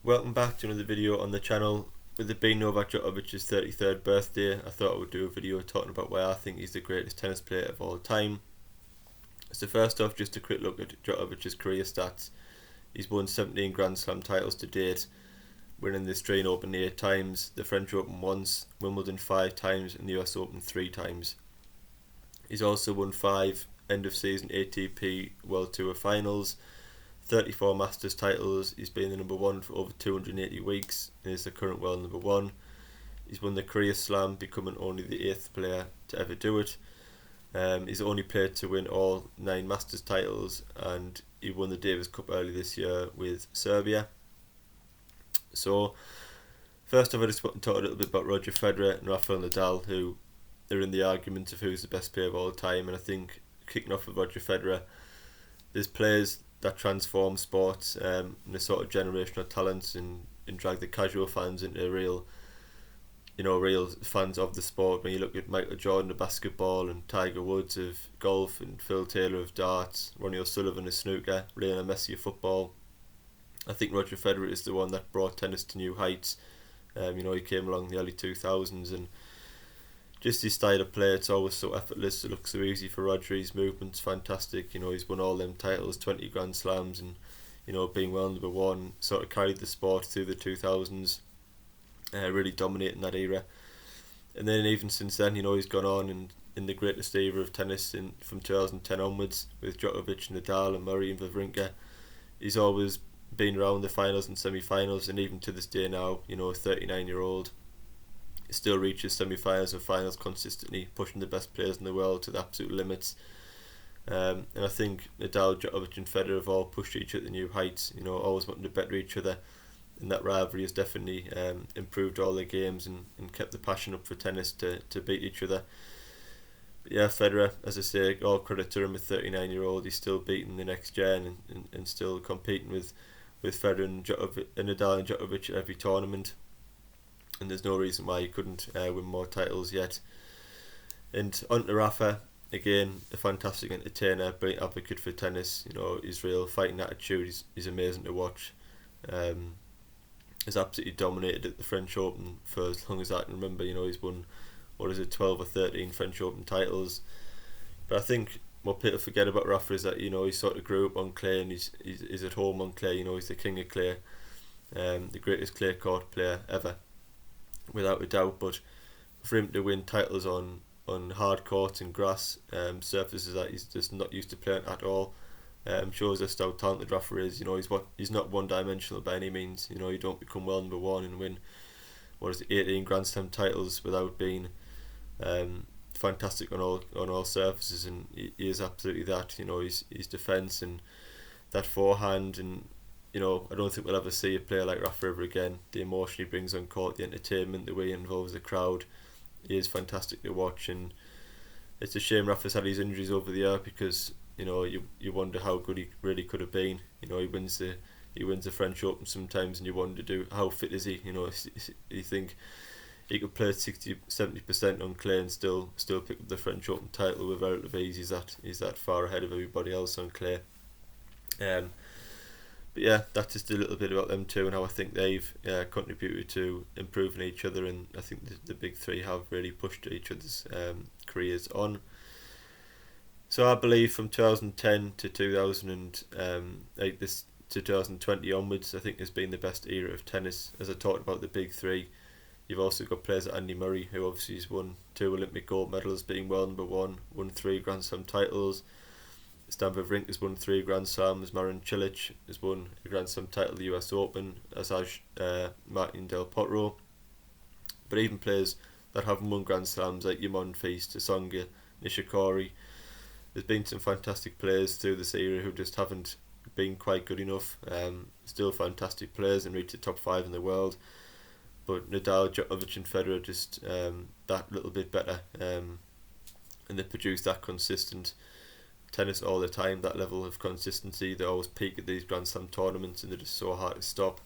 Welcome back to another video on the channel. With it being Novak Djokovic's 33rd birthday, I thought I would do a video talking about why I think he's the greatest tennis player of all time. So first off, just a quick look at Djokovic's career stats. He's won 17 Grand Slam titles to date, winning the Australian Open 8 times, the French Open once, Wimbledon 5 times and the US Open 3 times. He's also won 5 end of season ATP World Tour finals, 34 Masters titles. He's been the number one for over 280 weeks and is the current world number one. He's won the career slam, becoming only the 8th player to ever do it. He's the only player to win all 9 Masters titles, and he won the Davis Cup early this year with Serbia. So first off, I just want to talk a little bit about Roger Federer and Rafael Nadal, who are in the argument of who's the best player of all time. And I think, kicking off with Roger Federer, there's players that transform sports and the sort of generational talents and drag the casual fans into real fans of the sport. When you look at Michael Jordan of basketball and Tiger Woods of golf and Phil Taylor of darts, Ronnie O'Sullivan of snooker, Lionel Messi of football, I think Roger Federer is the one that brought tennis to new heights. He came along in the early 2000s, and just his style of play, it's always so effortless. It looks so easy for Roger. His movement's fantastic. He's won all them titles, 20 Grand Slams, and being world number one, sort of carried the sport through the 2000s, really dominating that era. And then even since then, he's gone on and in the greatest era of tennis from 2010 onwards, with Djokovic, Nadal and Murray and Wawrinka, he's always been around the finals and semi-finals, and even to this day now, a 39-year-old still reaches semi-finals and finals consistently, pushing the best players in the world to the absolute limits. And I think Nadal, Djokovic and Federer have all pushed each other to new heights, always wanting to better each other, and that rivalry has definitely improved all their games and kept the passion up for tennis to beat each other. But yeah, Federer, as I say, all credit to him, a 39-year-old, he's still beating the next gen and still competing with Federer and Nadal and Djokovic at every tournament. And there's no reason why he couldn't win more titles yet. And on to Rafa, again, a fantastic entertainer, brilliant advocate for tennis. His real fighting attitude is amazing to watch. He's absolutely dominated at the French Open for as long as I can remember. He's won, 12 or 13 French Open titles. But I think what people forget about Rafa is that, he sort of grew up on clay, and he's at home on clay. He's the king of clay, the greatest clay court player ever, without a doubt. But for him to win titles on hard courts and grass, surfaces that he's just not used to playing at all, shows us how talented Rafa is. He's not one-dimensional by any means. You don't become world number one and win 18 Grand Slam titles without being fantastic on all surfaces, and he is absolutely that. His defence and that forehand, and I don't think we'll ever see a player like Rafa ever again. The emotion he brings on court, the entertainment, the way he involves the crowd, he is fantastic to watch. And it's a shame Rafa's had his injuries over the year, because you wonder how good he really could have been. He wins the French Open sometimes, and you wonder, how fit is he? You think he could play 60-70% on clay and still pick up the French Open title with relative ease. He's that far ahead of everybody else on clay. But yeah, that's just a little bit about them two and how I think they've contributed to improving each other, and I think the big three have really pushed each other's careers on. So I believe from 2010 to 2008, this to 2020 onwards, I think has been the best era of tennis. As I talked about the big three, you've also got players like Andy Murray, who obviously has won 2 Olympic gold medals, being world number one, won 3 Grand Slam titles. Stan Wawrinka has won 3 Grand Slams. Marin Cilic has won a Grand Slam title at the US Open, as has Martin Del Potro. But even players that haven't won Grand Slams, like Yamon Feast, Tsonga, Nishikori, there's been some fantastic players through this era who just haven't been quite good enough. Still fantastic players and reached the top 5 in the world. But Nadal, Djokovic and Federer just that little bit better, and they produce that consistent tennis all the time, that level of consistency. They always peak at these Grand Slam tournaments, and they're just so hard to stop.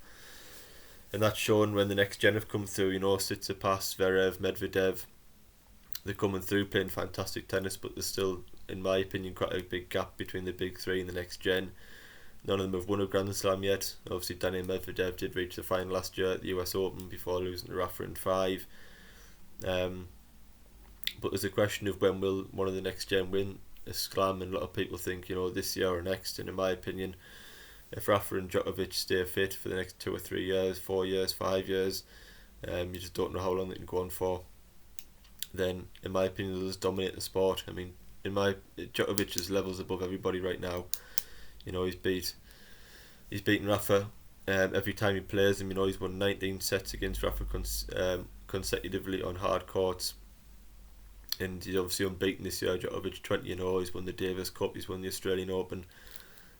And that's shown when the next gen have come through. Tsitsipas, Zverev, Medvedev, they're coming through playing fantastic tennis, but there's still, in my opinion, quite a big gap between the big three and the next gen. None of them have won a Grand Slam yet. Obviously, Daniil Medvedev did reach the final last year at the US Open before losing to Rafa in 5. But there's a question of when will one of the next gen win a Slam, and a lot of people think, this year or next. And in my opinion, if Rafa and Djokovic stay fit for the next 2 or 3 years, 4 years, 5 years, you just don't know how long they can go on for, then in my opinion they'll just dominate the sport. I mean, Djokovic's levels above everybody right now. He's beaten Rafa every time he plays him. He's won 19 sets against Rafa consecutively on hard courts, and he's obviously unbeaten this year. Djokovic 20-0. He's won the Davis Cup. He's won the Australian Open,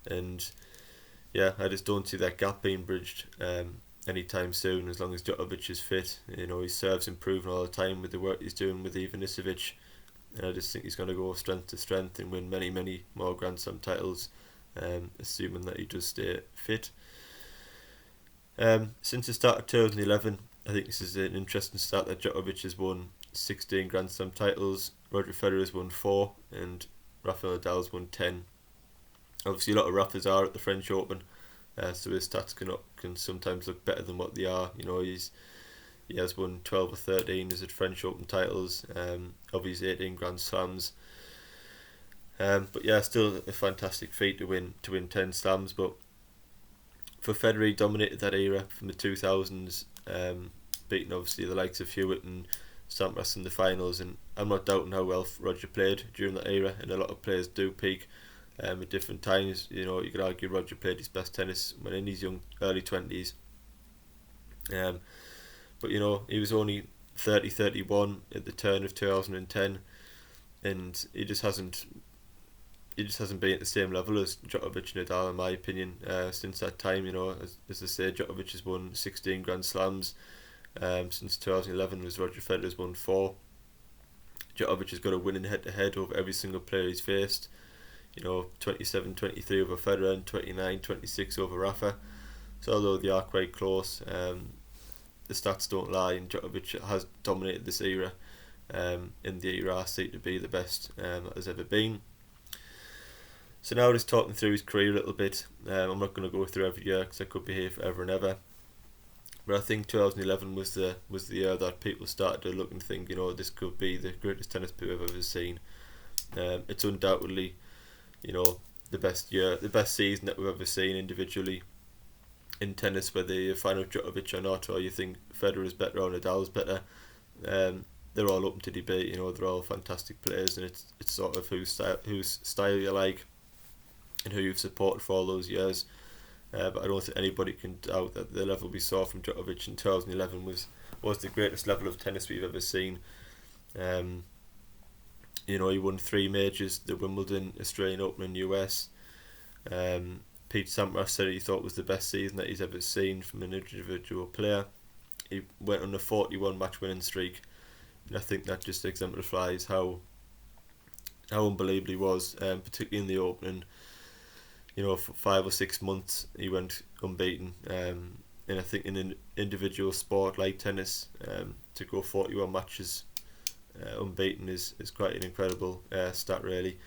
and yeah, I just don't see that gap being bridged anytime soon, as long as Djokovic is fit. His serve's improving all the time with the work he's doing with Ivanisevic, and I just think he's going to go strength to strength and win many, many more Grand Slam titles, assuming that he does stay fit. Since the start of 2011, I think this is an interesting start that Djokovic has won 16 Grand Slam titles, Roger Federer has won 4, and Rafael Nadal's won 10. Obviously, a lot of Rafas are at the French Open, so his stats can sometimes look better than what they are. He has won 12 or 13 as at French Open titles, of his 18 Grand Slams. But yeah, still a fantastic feat to win 10 Slams. But for Federer, he dominated that era from the 2000s, beating obviously the likes of Hewitt and Sampras in the finals. And I'm not doubting how well Roger played during that era, and a lot of players do peak at different times. You could argue Roger played his best tennis when in his early 20s. But he was only 30-31 at the turn of 2010, and he just hasn't been at the same level as Djokovic and Nadal, in my opinion, since that time. As I say, Djokovic has won 16 Grand Slams since 2011, whereas Roger Federer's won 4. Djokovic has got a winning head-to-head over every single player he's faced. 27-23 over Federer and 29-26 over Rafa. So although they are quite close, the stats don't lie, and Djokovic has dominated this era, in the era I see to be the best that has ever been. So now just talking through his career a little bit. I'm not going to go through every year because I could be here forever and ever. But I think 2011 was the year that people started to look and think, this could be the greatest tennis player I've ever seen. It's undoubtedly, the best season that we've ever seen individually in tennis, whether you're a fan of Djokovic or not, or you think Federer's better or Nadal's better. They're all open to debate. They're all fantastic players, and it's sort of whose style you like and who you've supported for all those years. But I don't think anybody can doubt that the level we saw from Djokovic in 2011 was the greatest level of tennis we've ever seen. He won 3 majors: the Wimbledon, Australian Open and US. Pete Sampras said he thought it was the best season that he's ever seen from an individual player. He went on a 41 match winning streak, and I think that just exemplifies how unbelievable he was, particularly in the Open. For 5 or 6 months he went unbeaten, and I think in an individual sport like tennis, to go 41 matches unbeaten is quite an incredible stat, really.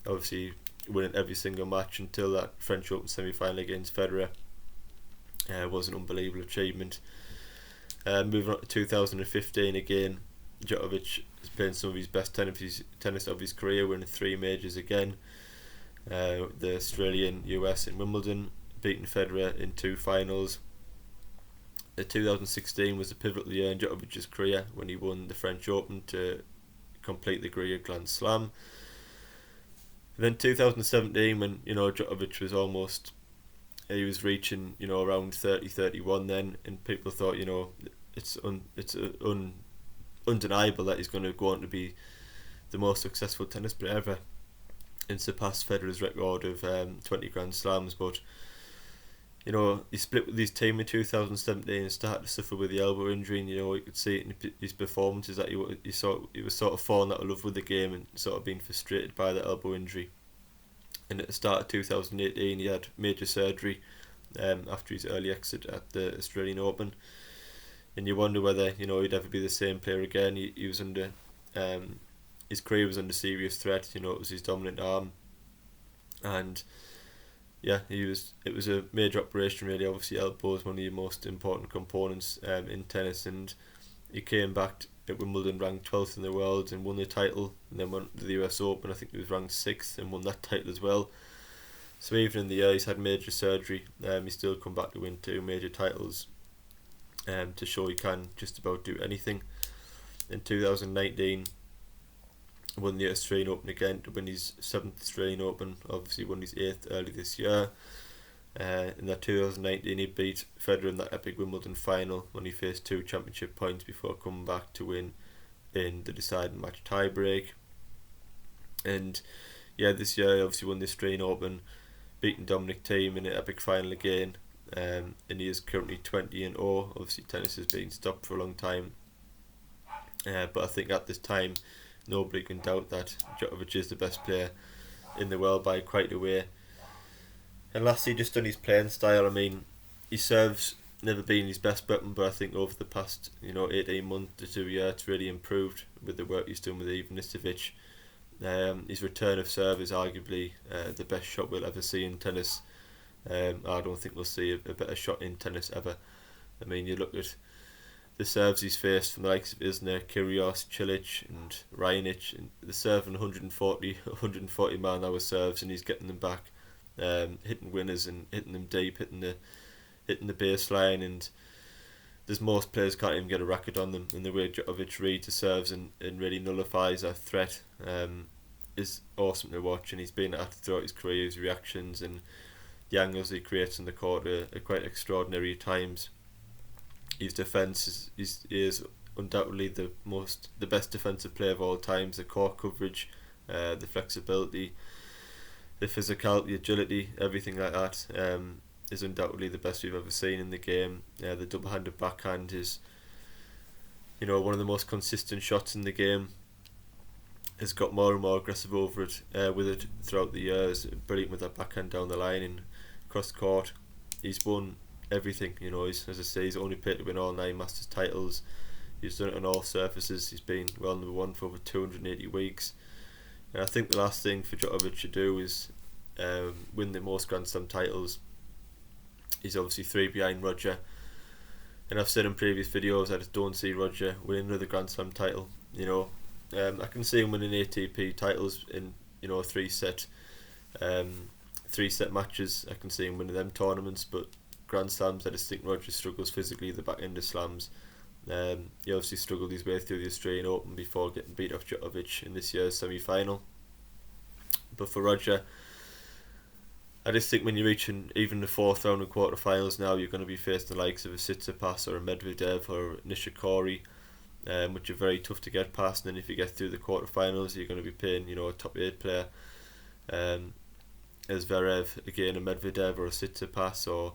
Obviously winning every single match until that French Open semi-final against Federer was an unbelievable achievement. Moving on to 2015 again, Djokovic is playing some of his best tennis of his career, winning 3 majors again. The Australian, US and Wimbledon, beating Federer in 2 finals. 2016 was a pivotal year in Djokovic's career when he won the French Open to complete the career Grand Slam. And then 2017, when Djokovic was he was reaching around 30-31 then, and people thought it's undeniable that he's going to go on to be the most successful tennis player ever and surpass Federer's record of 20 Grand Slams. But he split with his team in 2017 and started to suffer with the elbow injury, and you could see it in his performances that he was sort of falling out of love with the game and sort of being frustrated by the elbow injury. And at the start of 2018 he had major surgery after his early exit at the Australian Open, and you wonder whether he'd ever be the same player again. He was under his career was under serious threat. It was his dominant arm, and yeah, it was a major operation really. Obviously, elbow is one of the most important components in tennis, and he came back at Wimbledon ranked 12th in the world and won the title, and then went to the US Open. I think he was ranked 6th and won that title as well. So even in the year he's had major surgery, he's still come back to win 2 major titles, to show he can just about do anything. In 2019, won the Australian Open again to win his 7th Australian Open. Obviously won his 8th early this year. In that 2019 he beat Federer in that epic Wimbledon final when he faced 2 championship points before coming back to win in the deciding match tiebreak. And yeah, this year he obviously won the Australian Open, beating Dominic Thiem in an epic final again, and he is currently 20-0. Obviously tennis has been stopped for a long time, but I think at this time nobody can doubt that Djokovic is the best player in the world by quite a way. And lastly, just on his playing style, I mean, his serve's never been his best button, but I think over the past 18 months to 2 years, it's really improved with the work he's done with Ivan Nistovic. His return of serve is arguably the best shot we'll ever see in tennis. I don't think we'll see a better shot in tennis ever. I mean, you look at the serves he's faced from the likes of Isner, Kyrgios, Cilic and Raonic, and they're serving 140 mile an hour serves, and he's getting them back, hitting winners and hitting them deep, hitting the baseline, and there's most players can't even get a racket on them. And the way Djokovic reads the serves and really nullifies a threat is awesome to watch. And he's been at throughout his career. His reactions and the angles he creates in the court are quite extraordinary at times. His defence is undoubtedly the best defensive player of all times. The court coverage, the flexibility, the physicality, agility, everything like that is undoubtedly the best we've ever seen in the game. The double-handed backhand is, one of the most consistent shots in the game. Has got more and more aggressive over it with it throughout the years. Brilliant with that backhand down the line and cross court. He's won everything. As I say, he's only played to win all 9 Masters titles. He's done it on all surfaces. He's been world number 1 for over 280 weeks. And I think the last thing for Djokovic to do is win the most Grand Slam titles. He's obviously 3 behind Roger, and I've said in previous videos I just don't see Roger winning another Grand Slam title. I can see him winning ATP titles in 3 set matches. I can see him winning them tournaments, but Grand Slams, I just think Roger struggles physically at the back end of slams. He obviously struggled his way through the Australian Open before getting beat off Djokovic in this year's semi-final. But for Roger, I just think when you're reaching even the 4th round of quarterfinals now, you're going to be facing the likes of a Tsitsipas or a Medvedev or Nishikori, which are very tough to get past. And then if you get through the quarterfinals, you're going to be playing, a top 8 player, as Zverev, again a Medvedev or a Tsitsipas or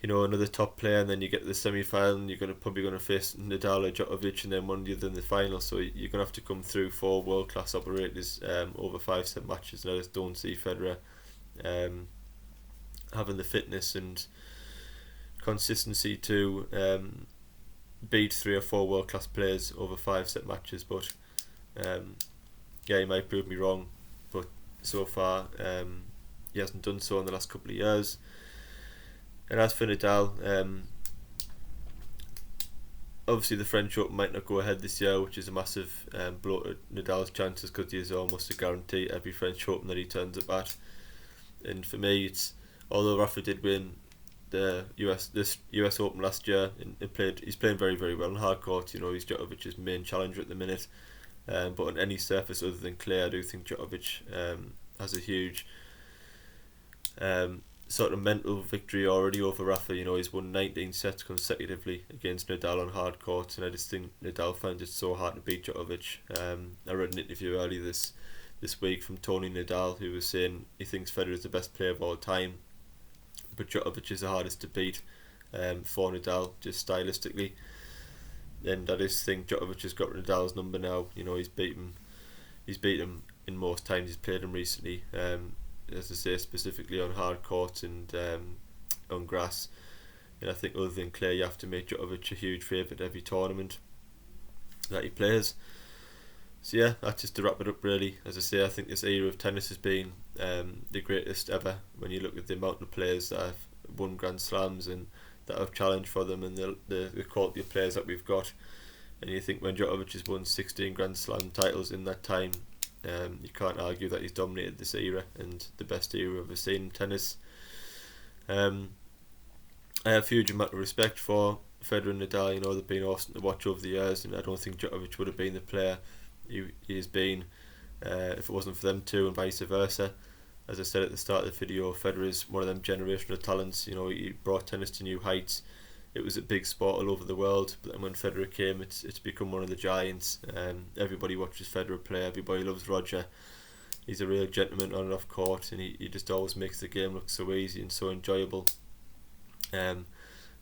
another top player. And then you get to the semi-final, and you're probably going to face Nadal or Djokovic, and then one of the other in the final. So you're going to have to come through 4 world-class operators over 5 set matches. And I just don't see Federer having the fitness and consistency to beat 3 or 4 world class players over 5 set matches. But he might prove me wrong, but so far he hasn't done so in the last couple of years. And as for Nadal, obviously the French Open might not go ahead this year, which is a massive blow to Nadal's chances, because he is almost a guarantee every French Open that he turns up at. And for me, although Rafa did win the US Open last year and he's playing very, very well on hard court. He's Djokovic's main challenger at the minute. But on any surface other than clay, I do think Djokovic has a huge sort of mental victory already over Rafa. He's won 19 sets consecutively against Nadal on hard court, and I just think Nadal finds it so hard to beat Djokovic. I read an interview earlier this week from Tony Nadal, who was saying he thinks Federer is the best player of all time, but Djokovic is the hardest to beat for Nadal, just stylistically. And I just think Djokovic has got Nadal's number now. He's beat him in most times he's played him recently. As I say, specifically on hard court and on grass. And I think other than clay, you have to make Djokovic a huge favourite every tournament that he plays. So yeah, that's just to wrap it up really. As I say, I think this era of tennis has been the greatest ever when you look at the amount of players that have won Grand Slams and that have challenged for them, and the quality of players that we've got. And you think when Djokovic has won 16 Grand Slam titles in that time, you can't argue that he's dominated this era and the best era I've ever seen in tennis. I have huge amount of respect for Federer and Nadal. You know, they've been awesome to watch over the years, and I don't think Djokovic would have been the player he has been if it wasn't for them two, and vice versa. As I said at the start of the video, Federer is one of them generational talents. You know, he brought tennis to new heights. It was a big sport all over the world, but then when Federer came, it's become one of the giants. Everybody watches Federer play. Everybody loves Roger. He's a real gentleman on and off court, and he just always makes the game look so easy and so enjoyable. And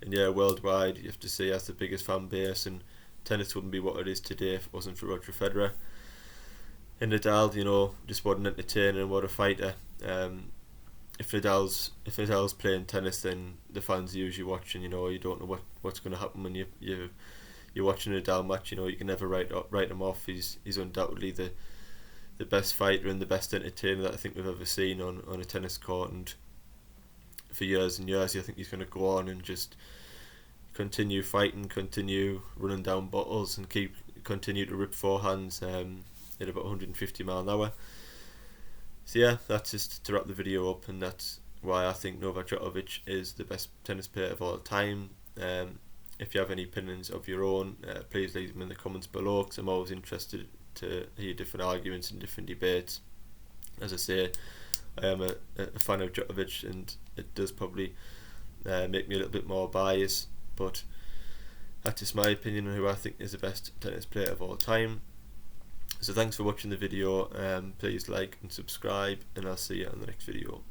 yeah, worldwide, you have to say, has the biggest fan base, and tennis wouldn't be what it is today if it wasn't for Roger Federer. And Nadal, you know, just what an entertainer and what a fighter. If Nadal's playing tennis, then the fans are usually watching. You know, you don't know what's going to happen when you're watching a Nadal match. You know, you can never write him off. He's undoubtedly the best fighter and the best entertainer that I think we've ever seen on a tennis court, and for years and years I think he's going to go on and just continue fighting, continue running down bottles, and continue to rip forehands at about 150 mile an hour. So yeah, that's just to wrap the video up, and that's why I think Novak Djokovic is the best tennis player of all time. If you have any opinions of your own, please leave them in the comments below, because I'm always interested to hear different arguments and different debates. As I say, I am a fan of Djokovic, and it does probably make me a little bit more biased, but that's just my opinion on who I think is the best tennis player of all time. So thanks for watching the video. Please like and subscribe, and I'll see you on the next video.